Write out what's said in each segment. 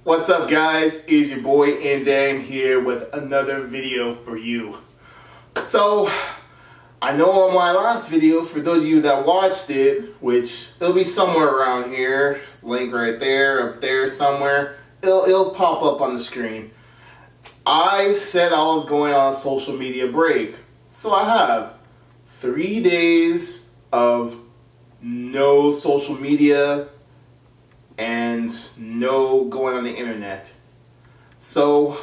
What's up, guys? It's your boy Andam here with another video for you. So, I know on my last video, for those of you that watched it, which it'll be somewhere around here, link right there, up there somewhere, it'll pop up on the screen. I said I was going on a social media break. So I have 3 days of no social media and no going on the internet. So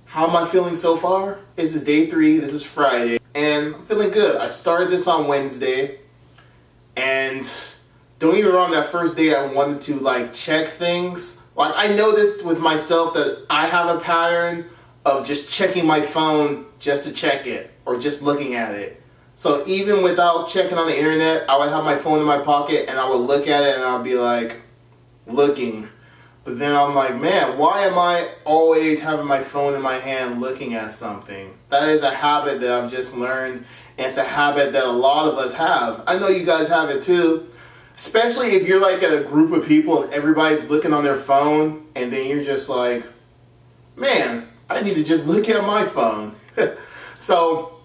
how am I feeling so far? This is day 3, this is Friday, and I'm feeling good. I started this on Wednesday, and don't get me wrong, that first day I wanted to check things. Like, I noticed with myself that I have a pattern of just checking my phone just to check it, or just looking at it. So even without checking on the internet, I would have my phone in my pocket and I would look at it and I'll be like, looking. But then I'm like, man, why am I always having my phone in my hand looking at something? That is a habit that I've just learned, and it's a habit that a lot of us have. I know you guys have it too. Especially if you're like at a group of people and everybody's looking on their phone, and then you're just like, man, I need to just look at my phone. So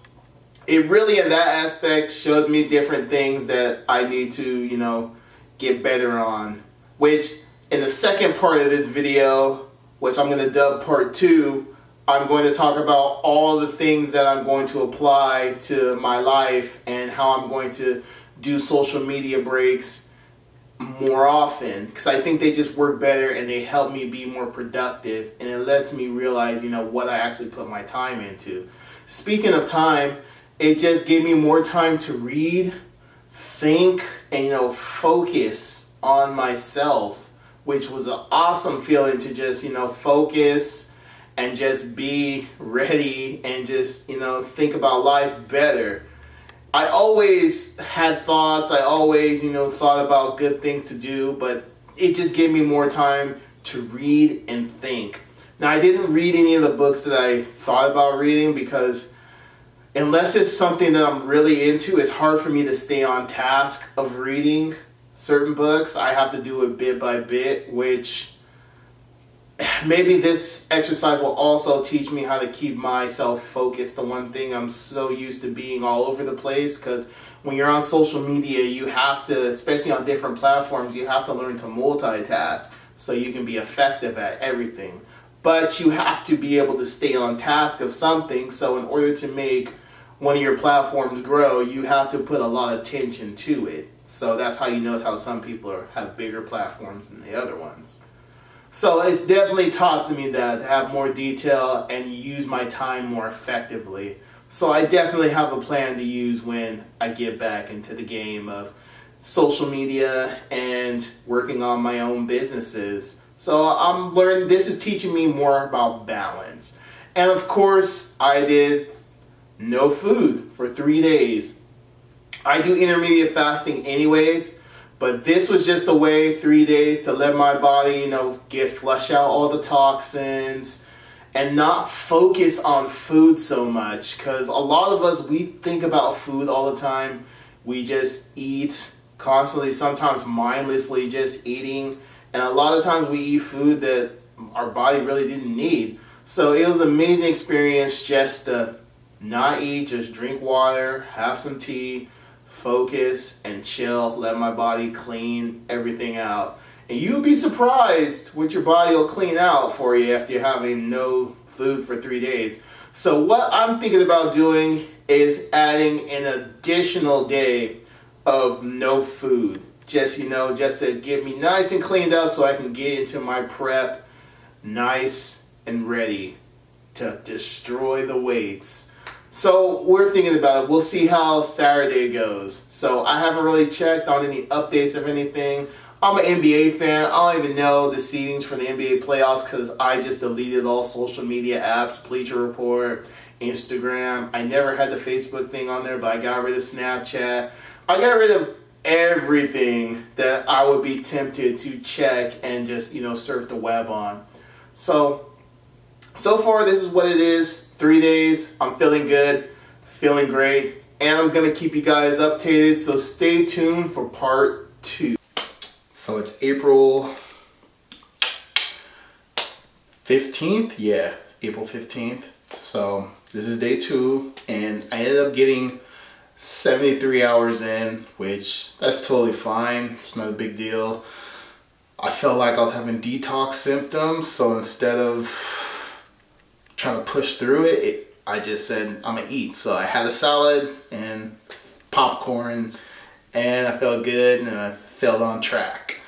it really, in that aspect, showed me different things that I need to, get better on. Which, in the second part of this video, which I'm going to dub part 2, I'm going to talk about all the things that I'm going to apply to my life and how I'm going to do social media breaks more often. Because I think they just work better and they help me be more productive, and it lets me realize, what I actually put my time into. Speaking of time, it just gave me more time to read, think, and, focus on myself, which was an awesome feeling to just, focus and just be ready and just, think about life better. I always had thoughts, I always, thought about good things to do, but it just gave me more time to read and think. Now, I didn't read any of the books that I thought about reading because unless it's something that I'm really into, it's hard for me to stay on task of reading certain books. I have to do it bit by bit, which maybe this exercise will also teach me how to keep myself focused on one thing. I'm so used to being all over the place, because when you're on social media, you have to, especially on different platforms, you have to learn to multitask so you can be effective at everything. But you have to be able to stay on task of something, so in order to make one of your platforms grow, you have to put a lot of attention to it. So that's how you notice how some people have bigger platforms than the other ones. So it's definitely taught me that to have more detail and use my time more effectively. So I definitely have a plan to use when I get back into the game of social media and working on my own businesses. So I'm learning, this is teaching me more about balance. And of course, I did no food for 3 days. I do intermediate fasting anyways, but this was just a way, 3 days, to let my body, flush out all the toxins and not focus on food so much. Because a lot of us, we think about food all the time. We just eat constantly, sometimes mindlessly just eating. And a lot of times we eat food that our body really didn't need. So it was an amazing experience just to not eat, just drink water, have some tea, focus and chill, let my body clean everything out. And you'll be surprised what your body will clean out for you after you're having no food for 3 days. So what I'm thinking about doing is adding an additional day of no food. Just to get me nice and cleaned up so I can get into my prep nice and ready to destroy the weights. So we're thinking about it. We'll see how Saturday goes. So I haven't really checked on any updates of anything. I'm an NBA fan. I don't even know the seedings for the NBA playoffs because I just deleted all social media apps, Bleacher Report, Instagram. I never had the Facebook thing on there, but I got rid of Snapchat. I got rid of everything that I would be tempted to check and just, surf the web on. So far this is what it is. 3 days, I'm feeling good, feeling great, and I'm going to keep you guys updated, so stay tuned for part 2. So it's April 15th, yeah, April 15th. So this is day 2, and I ended up getting 73 hours in, which that's totally fine. It's not a big deal. I felt like I was having detox symptoms, so instead of trying to push through it, I just said I'm gonna eat. So I had a salad and popcorn, and I felt good, and I felt on track.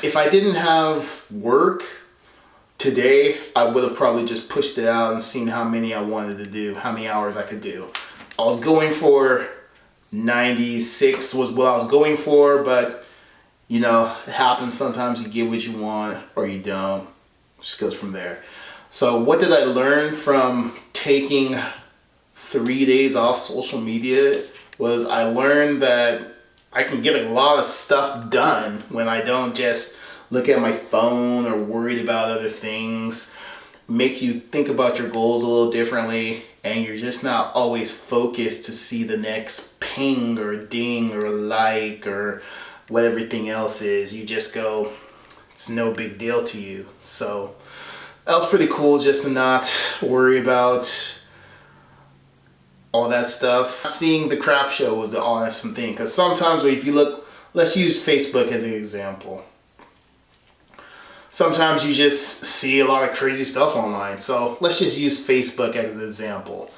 If I didn't have work today, I would have probably just pushed it out and seen how many I wanted to do, how many hours I could do. I was going for 96 was what I was going for, but you know, it happens sometimes. You get what you want or you don't. It just goes from there. So what did I learn from taking 3 days off social media was I learned that I can get a lot of stuff done when I don't just look at my phone or worried about other things. Makes you think about your goals a little differently, and you're just not always focused to see the next ping or ding or like or what everything else is. You just go, it's no big deal to you. So that was pretty cool, just to not worry about all that stuff. Seeing the crap show was the awesome thing, because sometimes if you look, let's use Facebook as an example. Sometimes you just see a lot of crazy stuff online. So let's just use Facebook as an example.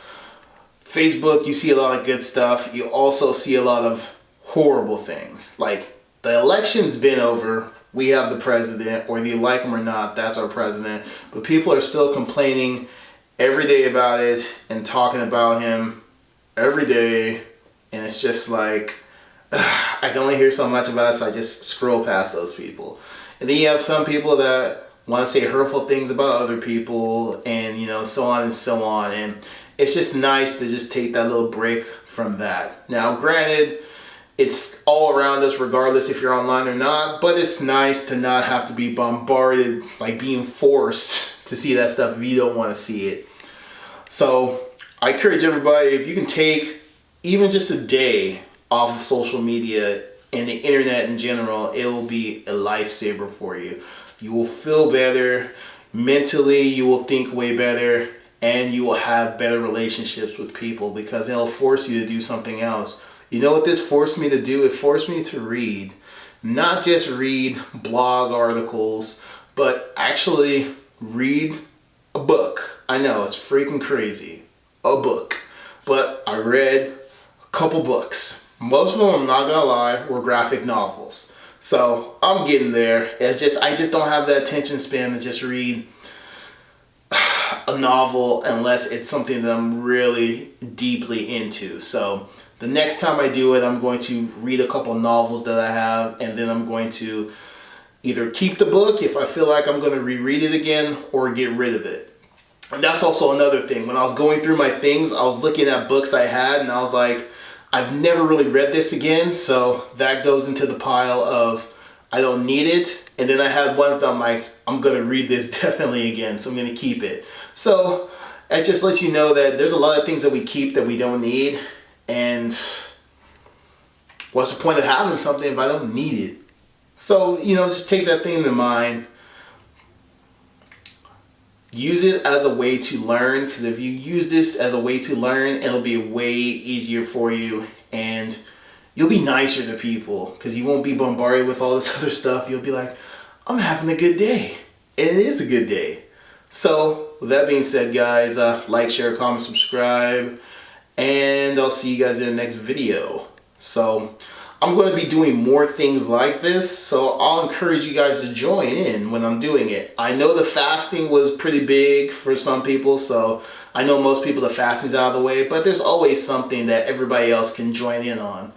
Facebook, you see a lot of good stuff. You also see a lot of horrible things. Like, the election's been over. We have the president, whether you like him or not, that's our president. But people are still complaining every day about it and talking about him every day. And it's just like, I can only hear so much about it, so I just scroll past those people. And then you have some people that want to say hurtful things about other people, and you know, so on and so on. And it's just nice to just take that little break from that. Now, granted, it's all around us regardless if you're online or not, but it's nice to not have to be bombarded, like being forced to see that stuff if you don't want to see it. So I encourage everybody, if you can take even just a day off of social media and the internet in general, it will be a lifesaver for you. You will feel better mentally, you will think way better, and you will have better relationships with people because it'll force you to do something else. You know what this forced me to do? It forced me to read. Not just read blog articles, but actually read a book. I know, it's freaking crazy. A book. But I read a couple books. Most of them, I'm not gonna lie, were graphic novels. So I'm getting there. I just don't have that attention span to just read a novel unless it's something that I'm really deeply into. So the next time I do it, I'm going to read a couple novels that I have, and then I'm going to either keep the book if I feel like I'm going to reread it again, or get rid of it. And that's also another thing. When I was going through my things, I was looking at books I had, and I was like, I've never really read this again, so that goes into the pile of I don't need it. And then I had ones that I'm like, I'm going to read this definitely again, so I'm going to keep it. So it just lets you know that there's a lot of things that we keep that we don't need. And what's the point of having something if I don't need it? So, you know, just take that thing into mind. Use it as a way to learn, because if you use this as a way to learn, it'll be way easier for you, and you'll be nicer to people because you won't be bombarded with all this other stuff. You'll be like, I'm having a good day. And it is a good day. So with that being said, guys, like, share, comment, subscribe, and I'll see you guys in the next video. So I'm going to be doing more things like this, so I'll encourage you guys to join in when I'm doing it. I know the fasting was pretty big for some people, so I know most people the fasting's out of the way, but there's always something that everybody else can join in on.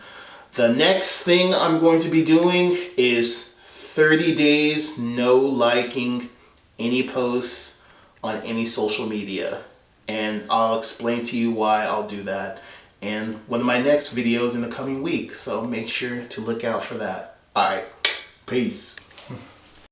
The next thing I'm going to be doing is 30 days no liking any posts on any social media, and I'll explain to you why I'll do that in one of my next videos in the coming week, so make sure to look out for that. Alright, peace.